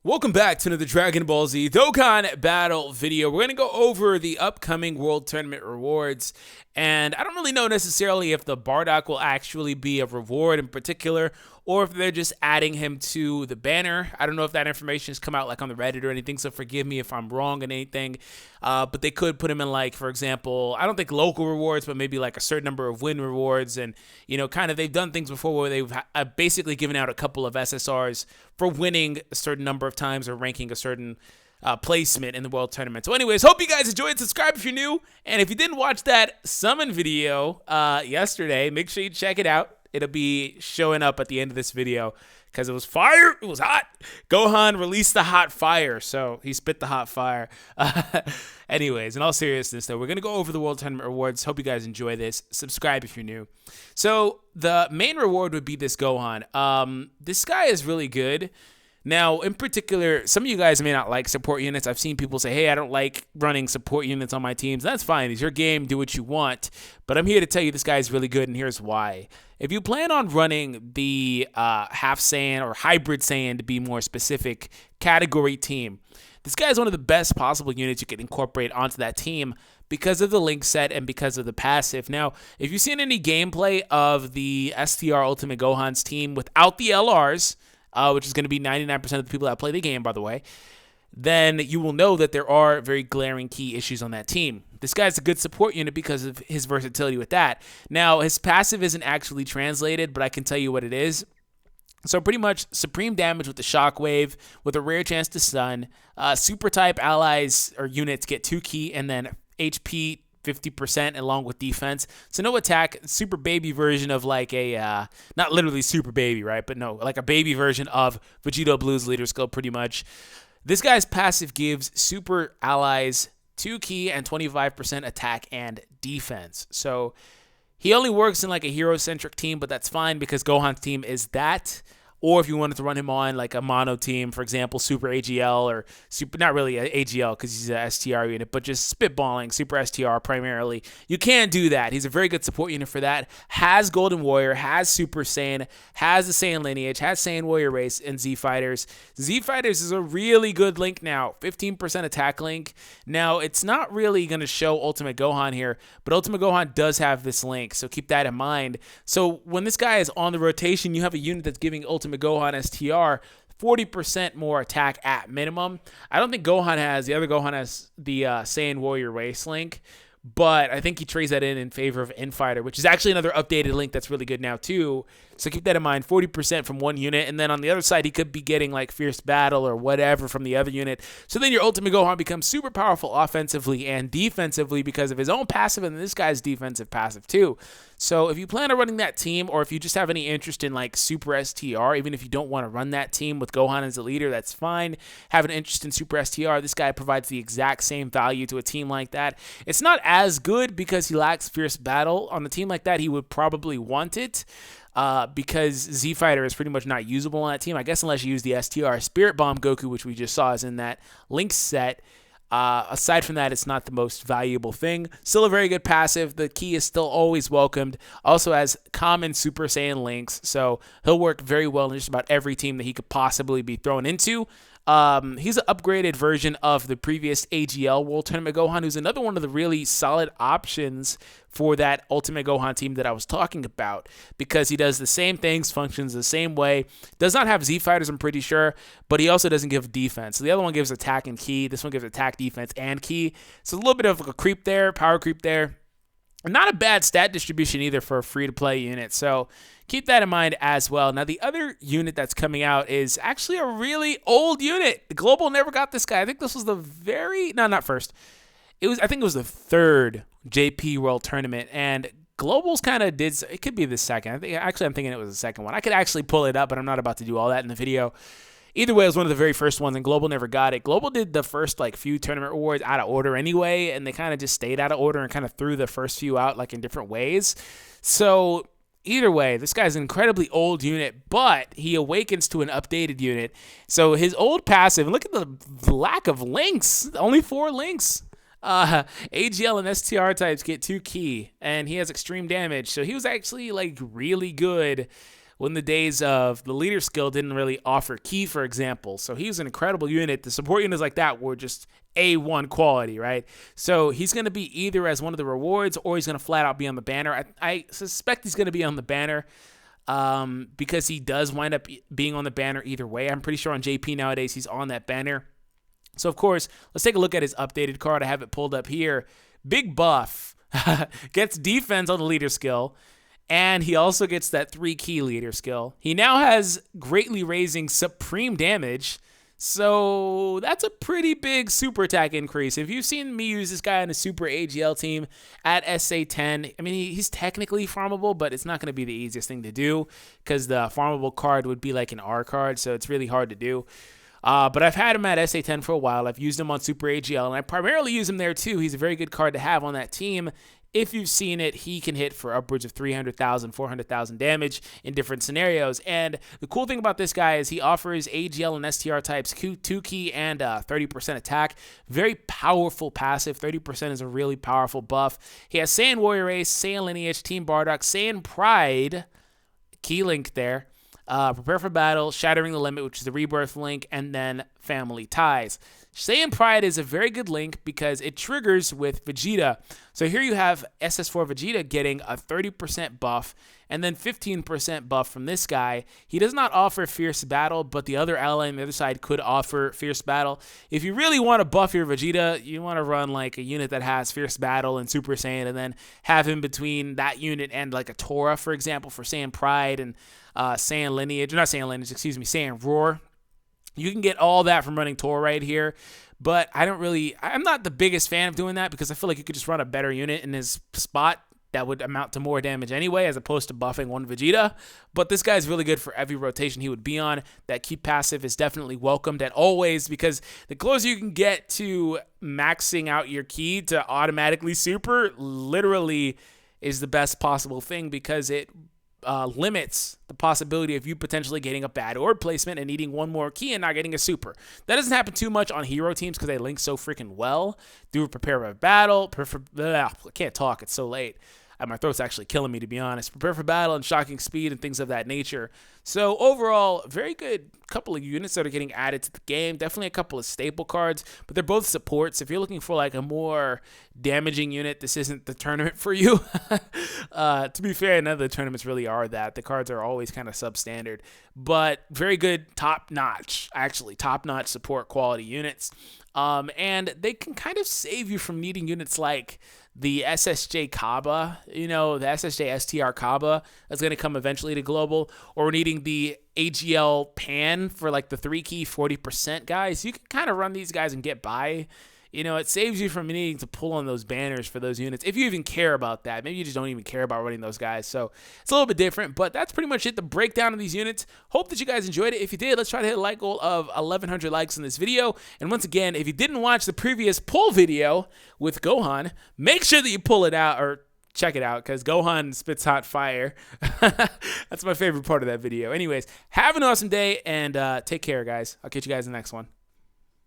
Welcome back to another Dragon Ball Z Dokkan battle video. We're going to go over the upcoming World Tournament rewards, and I don't really know necessarily if the Bardock will actually be a reward in particular, or if they're just adding him to the banner. I don't know if that information has come out like on the Reddit or anything, so forgive me if I'm wrong in anything, but they could put him in, like, for example, I don't think local rewards, but maybe like a certain number of win rewards, and, you know, kind of they've done things before where they've basically given out a couple of SSRs for winning a certain number of times or ranking a certain placement in the World Tournament. So anyways, hope you guys enjoyed. Subscribe if you're new, and if you didn't watch that summon video yesterday, make sure you check it out. It'll be showing up at the end of this video because it was fire. It was hot. Gohan released the hot fire, so he spit the hot fire. Anyways, in all seriousness, though, we're going to go over the World Tournament rewards. Hope you guys enjoy this. Subscribe if you're new. So the main reward would be this Gohan. This guy is really good. Now, in particular, some of you guys may not like support units. I've seen people say, hey, I don't like running support units on my teams. That's fine. It's your game. Do what you want. But I'm here to tell you this guy is really good, and here's why. If you plan on running the Half Saiyan or Hybrid Saiyan, to be more specific, category team, this guy is one of the best possible units you can incorporate onto that team because of the link set and because of the passive. Now, if you've seen any gameplay of the STR Ultimate Gohan's team without the LRs, which is going to be 99% of the people that play the game, by the way, then you will know that there are very glaring key issues on that team. This guy's a good support unit because of his versatility with that. Now, his passive isn't actually translated, but I can tell you what it is. So pretty much supreme damage with the shockwave, with a rare chance to stun. Super type allies or units get 2 key, and then HP 50% along with defense. So no attack, super baby version of like a, not literally super baby, right? But no, like a baby version of Vegito Blue's leader skill pretty much. This guy's passive gives super allies 2 key and 25% attack and defense. So he only works in like a hero-centric team, but that's fine because Gohan's team is that. Or if you wanted to run him on like a mono team, for example, Super AGL or Super, not really a AGL because he's a STR unit, but just spitballing, Super STR primarily. You can do that. He's a very good support unit for that. Has Golden Warrior, has Super Saiyan, has the Saiyan lineage, has Saiyan Warrior race, and Z Fighters. Z Fighters is a really good link now. 15% attack link. Now, it's not really going to show Ultimate Gohan here, but Ultimate Gohan does have this link, so keep that in mind. So when this guy is on the rotation, you have a unit that's giving Ultimate Gohan STR 40% more attack at minimum. I don't think Gohan has, the other Gohan has the Saiyan Warrior race link, but I think he trades that in favor of Infighter, which is actually another updated link that's really good now too. So keep that in mind, 40% from one unit, and then on the other side, he could be getting like Fierce Battle or whatever from the other unit. So then your Ultimate Gohan becomes super powerful offensively and defensively because of his own passive and this guy's defensive passive too. So if you plan on running that team, or if you just have any interest in like Super STR, even if you don't want to run that team with Gohan as a leader, that's fine. Have an interest in Super STR, this guy provides the exact same value to a team like that. It's not as good because he lacks Fierce Battle. On a team like that, he would probably want it. Because Z Fighter is pretty much not usable on that team, I guess, unless you use the STR Spirit Bomb Goku, which we just saw is in that link set. Aside from that, it's not the most valuable thing. Still a very good passive. The key is still always welcomed. Also has common Super Saiyan links, so he'll work very well in just about every team that he could possibly be thrown into. He's an upgraded version of the previous AGL World Tournament Gohan, who's another one of the really solid options for that Ultimate Gohan team that I was talking about, because he does the same things, functions the same way, does not have Z Fighters, I'm pretty sure, but he also doesn't give defense. So the other one gives attack and key. This one gives attack, defense, and key. So a little bit of a creep there, power creep there. Not a bad stat distribution either for a free-to-play unit, so keep that in mind as well. Now, the other unit that's coming out is actually a really old unit. Global never got this guy. I think this was the not first. I think it was the third JP World Tournament, and Global's kind of did, it could be the second. I'm thinking it was the second one. I could actually pull it up, but I'm not about to do all that in the video. Either way, it was one of the very first ones, and Global never got it. Global did the first like few tournament awards out of order anyway, and they kind of just stayed out of order and kind of threw the first few out like in different ways. So either way, this guy's an incredibly old unit, but he awakens to an updated unit. So his old passive, and look at the lack of links, only 4 links. AGL and STR types get 2 key, and he has extreme damage. So he was actually like really good when the days of the leader skill didn't really offer key, for example. So he's an incredible unit. The support units like that were just A1 quality, right? So he's going to be either as one of the rewards or he's going to flat out be on the banner. I suspect he's going to be on the banner because he does wind up being on the banner either way. I'm pretty sure on JP nowadays he's on that banner. So, of course, let's take a look at his updated card. I have it pulled up here. Big buff. Gets defense on the leader skill. And he also gets that 3 key leader skill. He now has greatly raising supreme damage. So that's a pretty big super attack increase. If you've seen me use this guy on a super AGL team at SA10, I mean, he's technically farmable, but it's not going to be the easiest thing to do because the farmable card would be like an R card. So it's really hard to do. But I've had him at SA10 for a while. I've used him on Super AGL, and I primarily use him there too. He's a very good card to have on that team. If you've seen it, he can hit for upwards of 300,000, 400,000 damage in different scenarios. And the cool thing about this guy is he offers AGL and STR types 2 key and 30% attack. Very powerful passive. 30% is a really powerful buff. He has Saiyan Warrior Ace, Saiyan Lineage, Team Bardock, Saiyan Pride, key link there. Prepare for Battle, Shattering the Limit, which is the Rebirth link, and then Family Ties. Saiyan Pride is a very good link because it triggers with Vegeta. So here you have SS4 Vegeta getting a 30% buff and then 15% buff from this guy. He does not offer Fierce Battle, but the other ally on the other side could offer Fierce Battle. If you really want to buff your Vegeta, you want to run like a unit that has Fierce Battle and Super Saiyan and then have him between that unit and like a Tora, for example, for Saiyan Pride and Saiyan Lineage, not Saiyan Lineage, excuse me, Saiyan Roar. You can get all that from running Tor right here, but I'm not the biggest fan of doing that because I feel like you could just run a better unit in his spot that would amount to more damage anyway, as opposed to buffing one Vegeta. But this guy's really good for every rotation he would be on. That keep passive is definitely welcomed at always, because the closer you can get to maxing out your ki to automatically super literally is the best possible thing, because it limits the possibility of you potentially getting a bad orb placement and needing one more key and not getting a super. That doesn't happen too much on hero teams because they link so freaking well. Do Prepare for Battle, I can't talk, it's so late. My throat's actually killing me, to be honest. Prepare for Battle and Shocking Speed and things of that nature. So overall, very good couple of units that are getting added to the game. Definitely a couple of staple cards, but they're both supports. If you're looking for like a more damaging unit, this isn't the tournament for you. To be fair, none of the tournaments really are that. The cards are always kind of substandard, but very good, top-notch support quality units. And they can kind of save you from needing units like the SSJ Kaba, the SSJ STR Kaba that's going to come eventually to Global, or needing the AGL Pan for like the 3 key 40% guys. You can kind of run these guys and get by. It saves you from needing to pull on those banners for those units, if you even care about that. Maybe you just don't even care about running those guys, so it's a little bit different, but that's pretty much it, the breakdown of these units. Hope that you guys enjoyed it. If you did, let's try to hit a like goal of 1,100 likes in this video. And once again, if you didn't watch the previous pull video with Gohan, make sure that you pull it out, or check it out, because Gohan spits hot fire. That's my favorite part of that video. Anyways, have an awesome day, and take care, guys. I'll catch you guys in the next one.